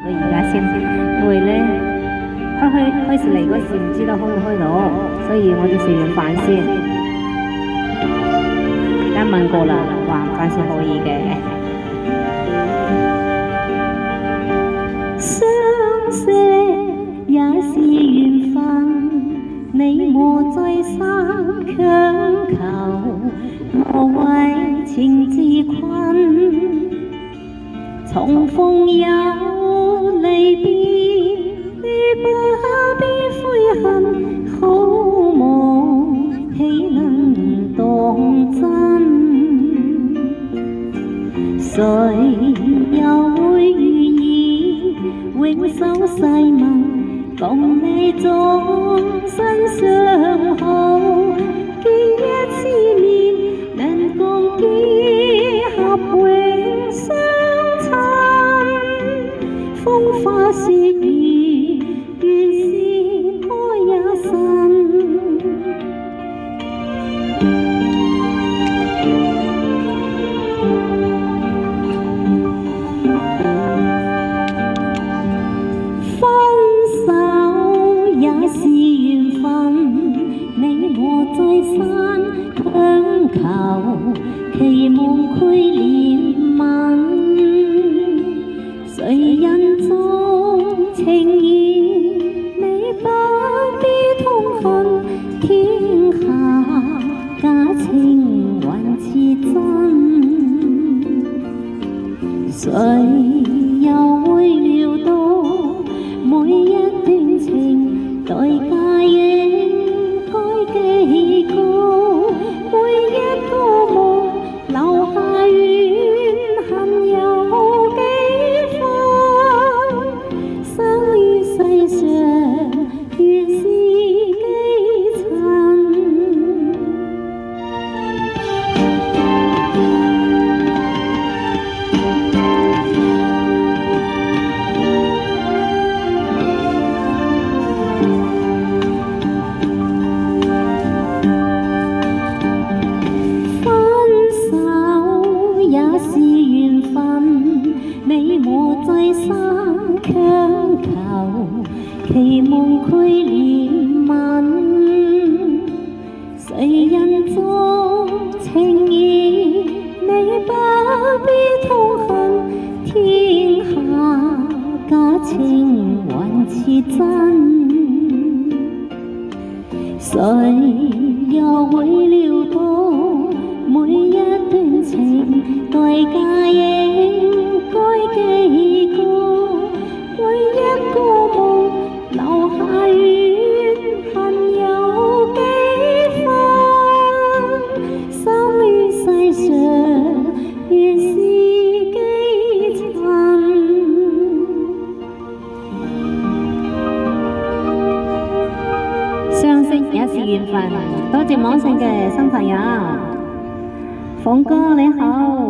我而家先，因為咧開始嚟嗰時唔知道開唔開到，所以我哋食完飯先。而家問過啦，話暫時可以嘅。相識也是緣分，你莫再三強求，無謂情自困。重逢有離別，你不必悔恨，好夢豈能當真？誰又會願意永守誓盟，共你終身相好？見一次面，能共結合永相風花雪月，原是愛也神。分手也是緣分，你我再三強求，期望佢憐憫。誰人重情義，你不必痛恨，天下假情還似真。誰又會料到每一段情代價應該幾高，每一個夢留下怨恨有幾分？生於世上原是幾塵。你我再三強求，期望佢憐憫。誰人重情義，你不必痛恨，天下假情還似真。誰又會料到每一段情代價應該幾高，每一個夢留下怨恨有幾分？生於世上原是幾塵。相識也是緣分，多謝網上嘅新朋友，鳳哥你好。